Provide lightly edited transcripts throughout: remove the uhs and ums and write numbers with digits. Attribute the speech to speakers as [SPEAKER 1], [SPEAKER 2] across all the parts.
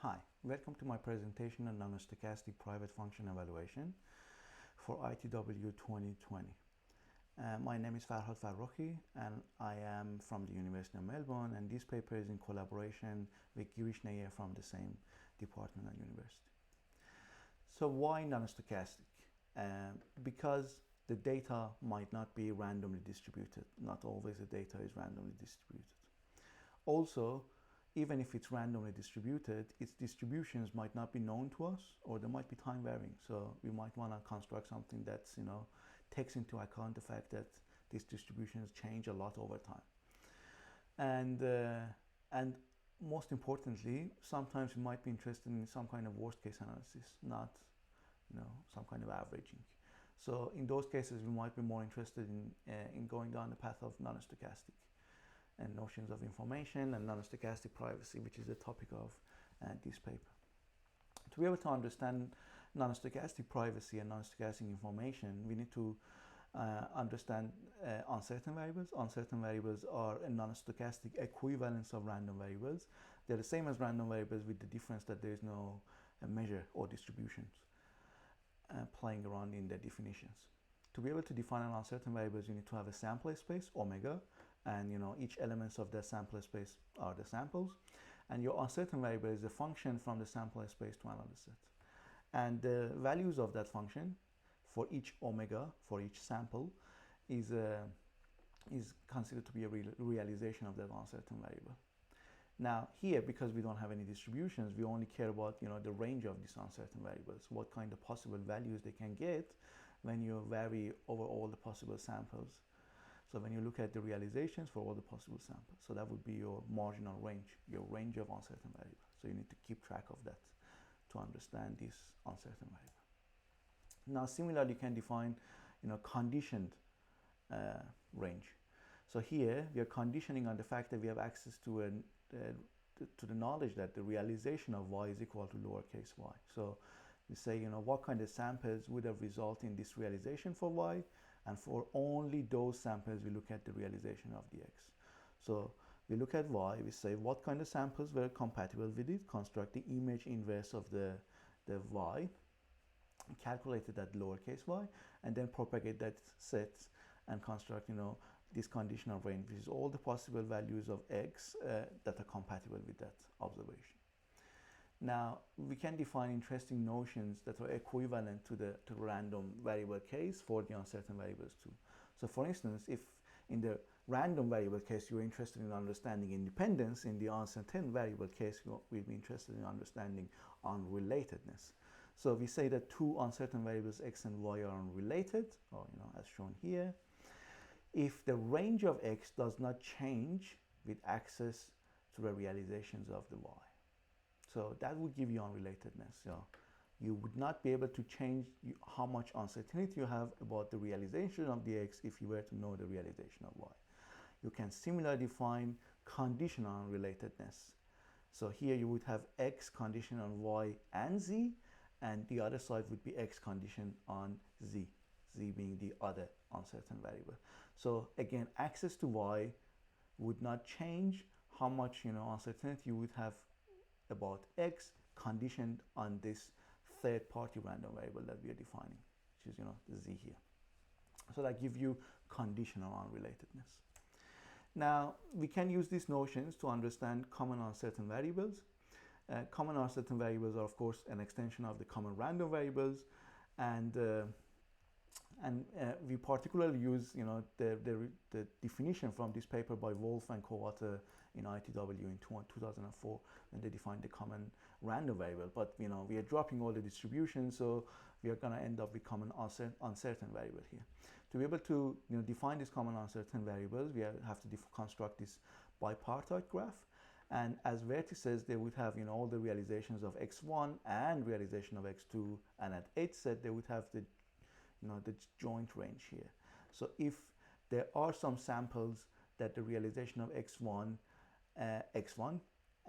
[SPEAKER 1] Hi, welcome to my presentation on non-stochastic private function evaluation for ITW 2020. My name is Farhad Farokhi and I am from the University of Melbourne, and this paper is in collaboration with Girish Nair from the same department and university. So why non-stochastic? Because the data might not be randomly distributed. Not always the data is randomly distributed. Also, even if it's randomly distributed, its distributions might not be known to us, or they might be time varying. So we might want to construct something that's, takes into account the fact that these distributions change a lot over time. And most importantly, sometimes we might be interested in some kind of worst case analysis, not, some kind of averaging. So in those cases, we might be more interested in going down the path of non-stochastic and notions of information and non-stochastic privacy, which is the topic of this paper. To be able to understand non-stochastic privacy and non-stochastic information, we need to understand uncertain variables. Uncertain variables are a non-stochastic equivalence of random variables. They're the same as random variables, with the difference that there is no measure or distributions playing around in their definitions. To be able to define an uncertain variables, you need to have a sample space, omega, and each elements of the sample space are the samples, and your uncertain variable is a function from the sample space to another set, and the values of that function for each omega, for each sample, is considered to be a realization of that uncertain variable. Now here, because we don't have any distributions, we only care about the range of these uncertain variables, what kind of possible values they can get when you vary over all the possible samples. So when you look at the realizations for all the possible samples, so that would be your marginal range, your range of uncertain variables. So you need to keep track of that to understand this uncertain variable. Now similarly, you can define conditioned range. So here we are conditioning on the fact that we have access to the knowledge that the realization of y is equal to lowercase y. So we say, what kind of samples would have resulted in this realization for y, and for only those samples we look at the realization of the x. So we look at y, we say what kind of samples were compatible with it, construct the image inverse of the y, calculate it at lowercase y, and then propagate that set and construct this conditional range, which is all the possible values of x that are compatible with that observation. Now we can define interesting notions that are equivalent to the random variable case for the uncertain variables too. So for instance, if in the random variable case you're interested in understanding independence, in the uncertain variable case we'll be interested in understanding unrelatedness. So we say that two uncertain variables x and y are unrelated, or as shown here, if the range of x does not change with access to the realizations of the y. So that would give you unrelatedness. You would not be able to change how much uncertainty you have about the realization of the x if you were to know the realization of y. You can similarly define conditional unrelatedness. So here you would have x conditioned on y and z, and the other side would be x conditioned on z, z being the other uncertain variable. So again, access to y would not change how much uncertainty you would have about x conditioned on this third party random variable that we are defining, which is the z here. So that gives you conditional unrelatedness. Now we can use these notions to understand common uncertain variables. Common uncertain variables are of course an extension of the common random variables, and we particularly use the definition from this paper by Wolf and co-author in ITW in 2004, when they defined the common random variable. But we are dropping all the distributions, so we are going to end up with common uncertain variable here. To be able to define these common uncertain variables, we have to construct this bipartite graph. And as vertices, they would have all the realizations of x1 and realization of x2, and at each set they would have the joint range here. So if there are some samples that the realization of x1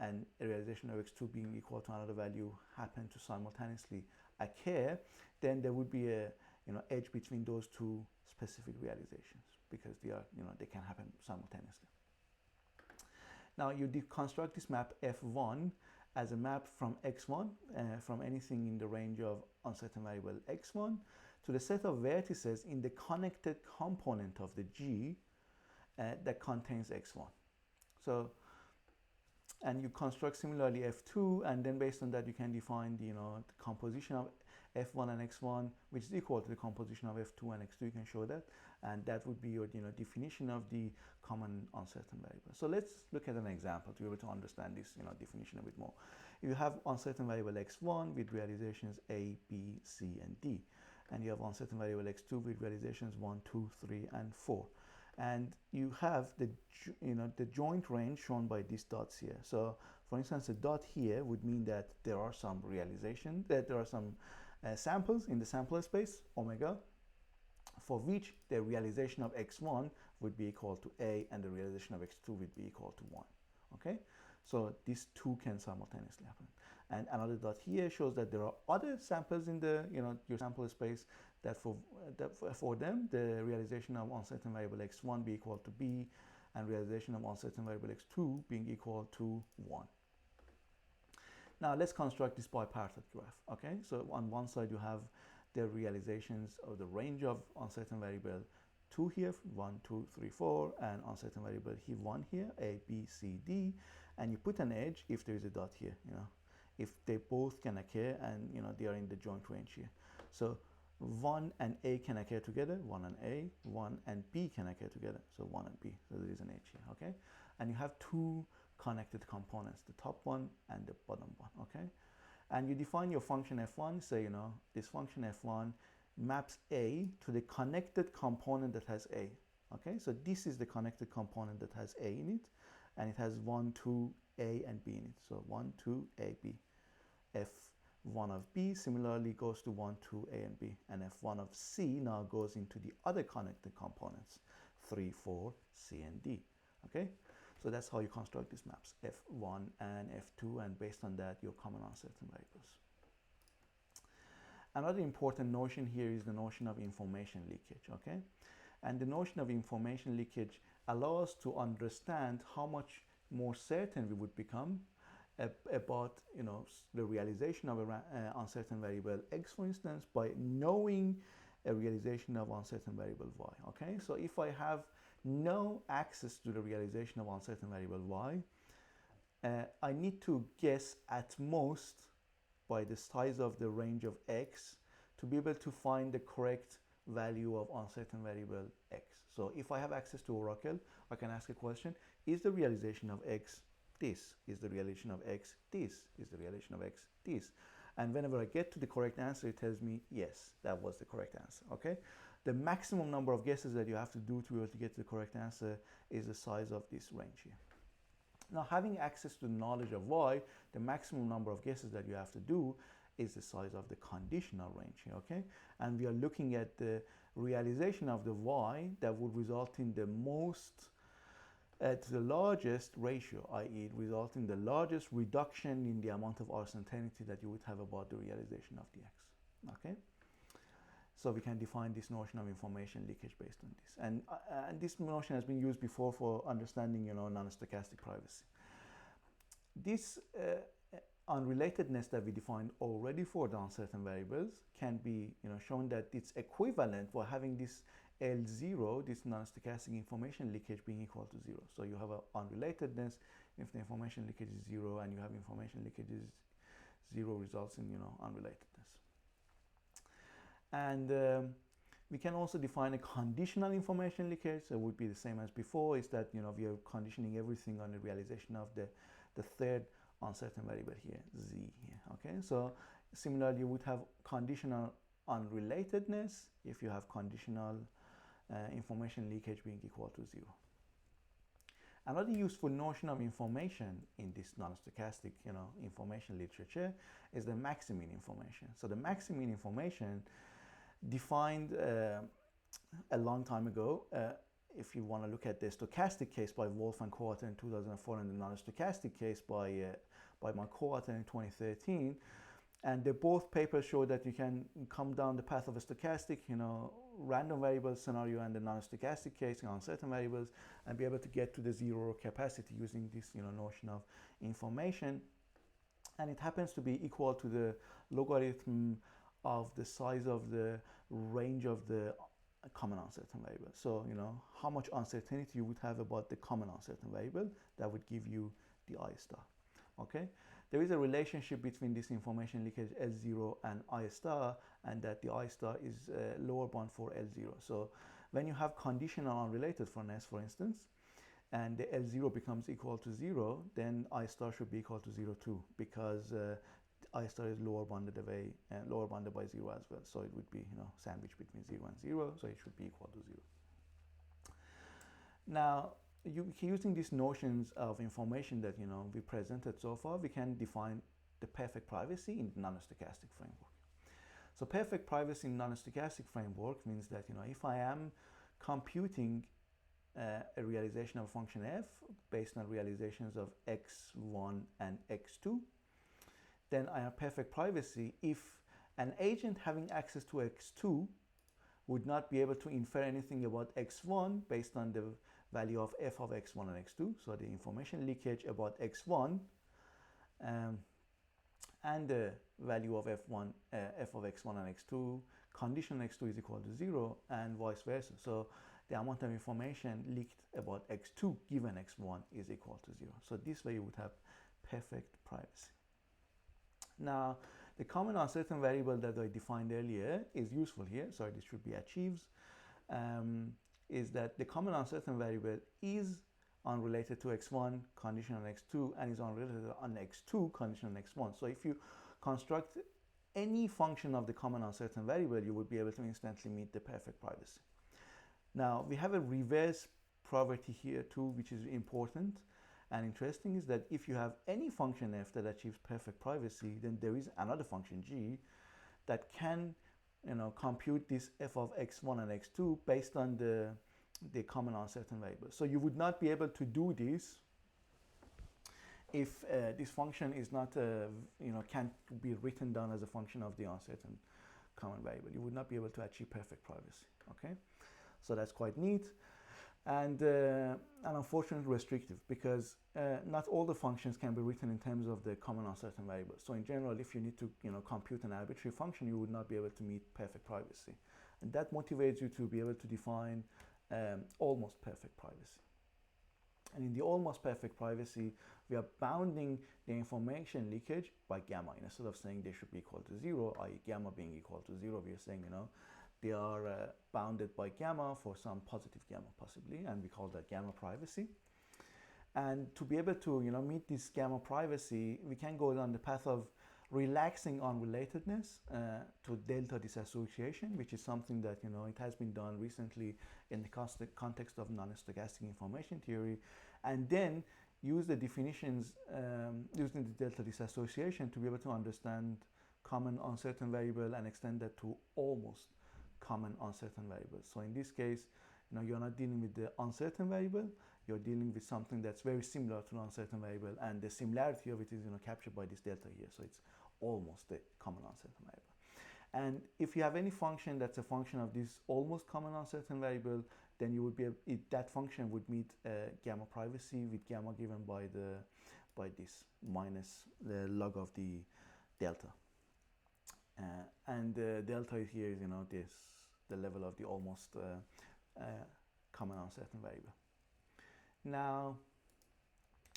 [SPEAKER 1] and a realization of x2 being equal to another value happen to simultaneously occur, then there would be a edge between those two specific realizations, because they can happen simultaneously. Now you construct this map F1, as a map from x1, from anything in the range of uncertain variable x1 to the set of vertices in the connected component of the G that contains x1. So, and you construct similarly f2, and then based on that you can define the, the composition of f1 and x1, which is equal to the composition of f2 and x2. You can show that, and that would be your definition of the common uncertain variable. So let's look at an example to be able to understand this definition a bit more. If you have uncertain variable x1 with realizations a, b, c, and d, and you have uncertain variable x2 with realizations 1, 2, 3, and 4. And you have the the joint range shown by these dots here. So for instance, a dot here would mean that there are some realization, that there are some samples in the sample space omega, for which the realization of x1 would be equal to a and the realization of x2 would be equal to 1. Okay, so these two can simultaneously happen. And another dot here shows that there are other samples in the your sample space that for them the realization of uncertain variable x1 be equal to b, and realization of uncertain variable x2 being equal to 1. Now let's construct this bipartite graph. Okay, so on one side you have the realizations of the range of uncertain variable 2 here, 1, 2, 3, 4, and uncertain variable here 1 here, a, b, c, d, and you put an edge if there is a dot here, if they both can occur and they are in the joint range here. So 1 and a can occur together, 1 and a, 1 and b can occur together, so 1 and b, so there is an edge here. Okay, and you have two connected components, the top one and the bottom one. Okay, and you define your function f1, say this function f1 maps a to the connected component that has a. Okay, so this is the connected component that has a in it, and it has 1, 2, a and b in it. So 1, 2, a, b. F1 of b similarly goes to 1, 2, a and b, and f1 of c now goes into the other connected components 3, 4, c and d. Okay, so that's how you construct these maps, f1 and f2, and based on that your common uncertain variables. Another important notion here is the notion of information leakage. Okay, and the notion of information leakage allows us to understand how much more certain we would become about the realization of an uncertain variable x, for instance, by knowing a realization of uncertain variable y. Okay, so if I have no access to the realization of uncertain variable y, I need to guess at most by the size of the range of x to be able to find the correct value of uncertain variable x. So if I have access to Oracle, I can ask a question: is the realization of x this? Is the realization of x this? Is the realization of x this? And whenever I get to the correct answer, it tells me yes, that was the correct answer. Okay, the maximum number of guesses that you have to do to be able to get to the correct answer is the size of this range here. Now, having access to the knowledge of y, the maximum number of guesses that you have to do is the size of the conditional range here. Okay, and we are looking at the realization of the y that would result in the most at the largest ratio, i.e. result in the largest reduction in the amount of uncertainty that you would have about the realization of the x. Okay, so we can define this notion of information leakage based on this, and this notion has been used before for understanding non-stochastic privacy. This unrelatedness that we defined already for the uncertain variables can be shown that it's equivalent for having this L0, this non-stochastic information leakage, being equal to 0. So you have an unrelatedness if the information leakage is 0, and you have information leakage is 0 results in unrelatedness. And we can also define a conditional information leakage. So it would be the same as before, is that we are conditioning everything on the realization of the third uncertain variable here, z here. Okay, so similarly you would have conditional unrelatedness if you have conditional information leakage being equal to 0. Another useful notion of information in this non-stochastic information literature is the maximin information. So the maximin information defined a long time ago, if you want to look at the stochastic case by Wolf and co-author in 2004 and the non-stochastic case by my co-author in 2013, and they both papers show that you can come down the path of a stochastic, random variable scenario and the non-stochastic case, uncertain variables, and be able to get to the zero capacity using this, notion of information. and it happens to be equal to the logarithm of the size of the range of the common uncertain variable. So, how much uncertainty you would have about the common uncertain variable, that would give you the I star. Okay? There is a relationship between this information leakage L0 and I star, and that the I star is lower bound for L0. So when you have conditional unrelatedness, for instance, and the L0 becomes equal to 0, then I star should be equal to 0 too, because I star is lower bounded by 0 as well. So it would be, sandwiched between 0 and 0, so it should be equal to 0. Now, using these notions of information that we presented so far, we can define the perfect privacy in the non-stochastic framework. So perfect privacy in non-stochastic framework means that if I am computing a realization of a function f based on realizations of x1 and x2, then I have perfect privacy if an agent having access to x2 would not be able to infer anything about x1 based on the value of f of x1 and x2. So the information leakage about x1 and the value of f of x1 and x2, conditional x2 is equal to 0, and vice versa. So the amount of information leaked about x2 given x1 is equal to 0. So this way you would have perfect privacy. Now, the common uncertain variable that I defined earlier is useful here. Sorry, this should be achieves. Is that the common uncertain variable is unrelated to x1, conditional x2, and is unrelated on x2, conditional x1. So if you construct any function of the common uncertain variable, you would be able to instantly meet the perfect privacy. Now, we have a reverse property here too, which is important and interesting, is that if you have any function f that achieves perfect privacy, then there is another function g that can compute this f of x1 and x2 based on the common uncertain variable. So you would not be able to do this if this function is not, can't be written down as a function of the uncertain common variable. You would not be able to achieve perfect privacy. Okay, so that's quite neat, and unfortunately restrictive, because not all the functions can be written in terms of the common uncertain variable. So in general, if you need to compute an arbitrary function, you would not be able to meet perfect privacy, and that motivates you to be able to define almost perfect privacy. And in the almost perfect privacy, we are bounding the information leakage by gamma. Instead of saying they should be equal to 0, i.e. gamma being equal to 0, we are saying they are bounded by gamma for some positive gamma possibly, and we call that gamma privacy. And to be able to meet this gamma privacy, we can go down the path of relaxing unrelatedness to delta disassociation, which is something that it has been done recently in the context of non-stochastic information theory, and then use the definitions using the delta disassociation to be able to understand common uncertain variable and extend that to almost common uncertain variables. So in this case, you're not dealing with the uncertain variable, you're dealing with something that's very similar to an uncertain variable, and the similarity of it is captured by this delta here. So it's almost the common uncertain variable. And if you have any function that's a function of this almost common uncertain variable, then you would be that function would meet gamma privacy with gamma given by this minus the log of the delta. And the delta here is the level of the almost common uncertain variable. Now,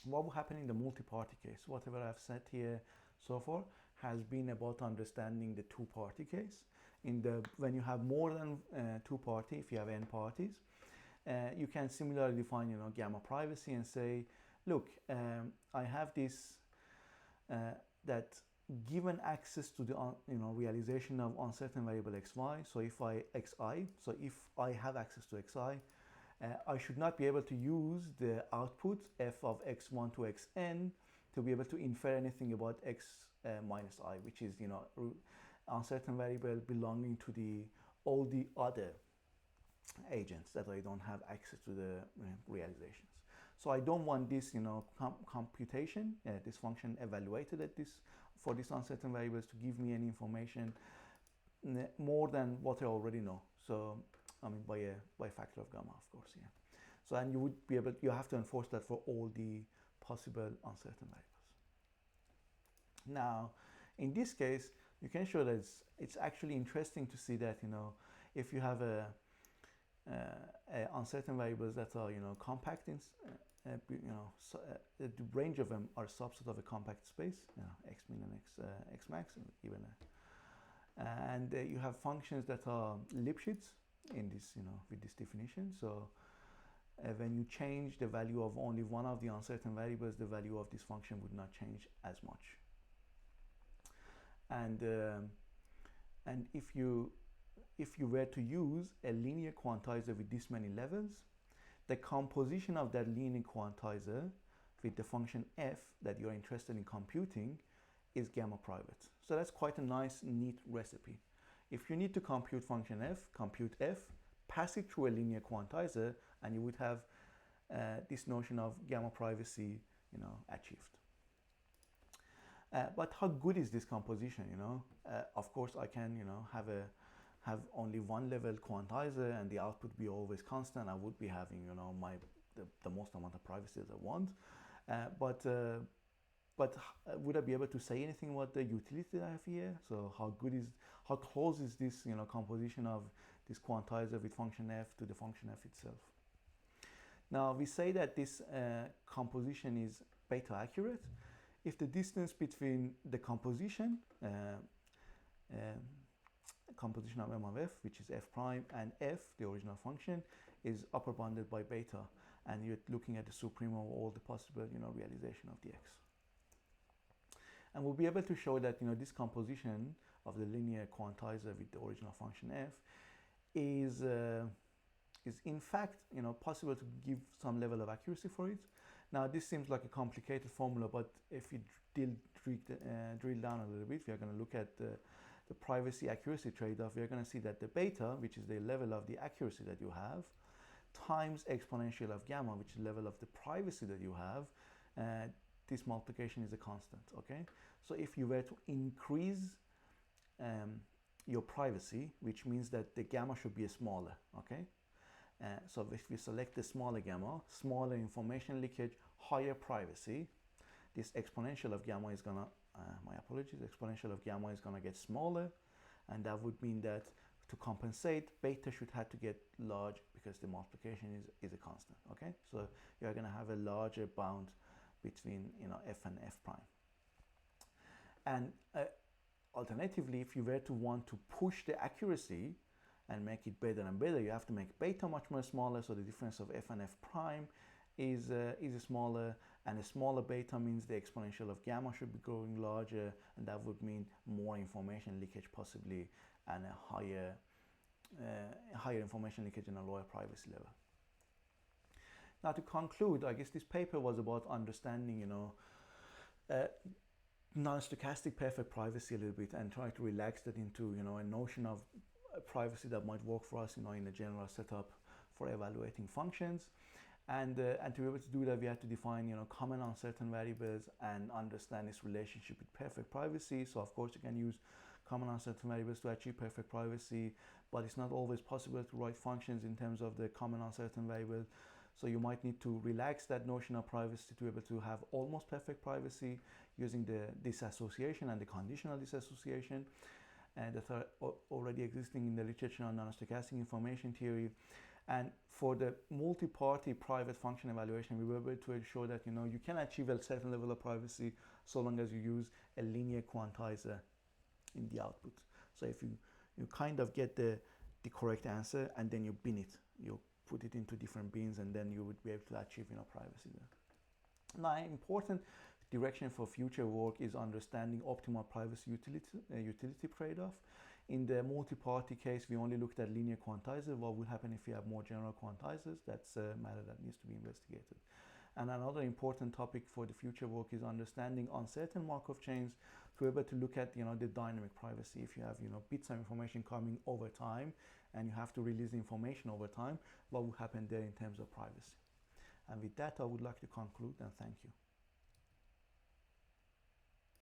[SPEAKER 1] what will happen in the multi-party case? Whatever I've said here so far has been about understanding the two-party case. When you have more than two parties, if you have n parties, you can similarly define gamma privacy and say, look, I have this that given access to the realization of uncertain variable xy. So if I have access to xi, I should not be able to use the output f of x1 to xn to be able to infer anything about x minus I, which is uncertain variable belonging to all the other agents that I don't have access to the realizations. So I don't want this computation, this function evaluated at for these uncertain variables to give me any information more than what I already know. So I mean by a factor of gamma, of course, yeah. So and you have to enforce that for all the possible uncertain variables. Now, in this case, you can show that it's actually interesting to see that, if you have a uncertain variables that are, compact in, the range of them are subset of a compact space, x min and x max, and even and you have functions that are Lipschitz in this, with this definition. So when you change the value of only one of the uncertain variables, the value of this function would not change as much. And if you were to use a linear quantizer with this many levels, the composition of that linear quantizer with the function f that you're interested in computing is gamma private. So that's quite a nice, neat recipe. If you need to compute function f, compute f, pass it through a linear quantizer, and you would have this notion of gamma privacy, achieved. But how good is this composition? Of course, I can, have only one level quantizer, and the output be always constant. I would be having, the most amount of privacy as I want. But would I be able to say anything about the utility I have here? So how close is this, composition of this quantizer with function f to the function f itself? Now we say that this composition is beta accurate if the distance between the composition of m of f, which is f prime, and f, the original function, is upper bounded by beta, and you're looking at the supremum of all the possible, realization of the x. And we'll be able to show that, this composition of the linear quantizer with the original function f is in fact, possible to give some level of accuracy for it. Now, this seems like a complicated formula, but if you drill down a little bit, we are going to look at the privacy accuracy trade-off. We are going to see that the beta, which is the level of the accuracy that you have, times exponential of gamma, which is the level of the privacy that you have, this multiplication is a constant, okay? So if you were to increase your privacy, which means that the gamma should be smaller, okay? So if we select the smaller gamma, smaller information leakage, higher privacy, this exponential of gamma is gonna, exponential of gamma is gonna get smaller, and that would mean that to compensate, beta should have to get large because the multiplication is a constant, okay? So you're gonna have a larger bound between, f and f prime. And alternatively, if you were to want to push the accuracy and make it better and better, you have to make beta much more smaller, so the difference of f and f prime is smaller, and a smaller beta means the exponential of gamma should be growing larger, and that would mean more information leakage possibly, and a higher information leakage and a lower privacy level. Now, to conclude, I guess this paper was about understanding, non-stochastic perfect privacy a little bit, and try to relax that into, a notion of privacy that might work for us, in a general setup for evaluating functions. And to be able to do that, we have to define, common uncertain variables and understand its relationship with perfect privacy. So of course you can use common uncertain variables to achieve perfect privacy, but it's not always possible to write functions in terms of the common uncertain variable. So you might need to relax that notion of privacy to be able to have almost perfect privacy using the disassociation and the conditional disassociation that are already existing in the literature on non-stochastic information theory. And for the multi-party private function evaluation, we were able to ensure that you can achieve a certain level of privacy so long as you use a linear quantizer in the output. So if you kind of get the correct answer and then you bin it, you put it into different bins, and then you would be able to achieve privacy there. Now, important direction for future work is understanding optimal privacy utility trade-off. In the multi-party case, we only looked at linear quantizer. What would happen if you have more general quantizers? That's a matter that needs to be investigated. And another important topic for the future work is understanding uncertain Markov chains to be able to look at the dynamic privacy. If you have bits of information coming over time and you have to release the information over time, what will happen there in terms of privacy? And with that, I would like to conclude, and thank you.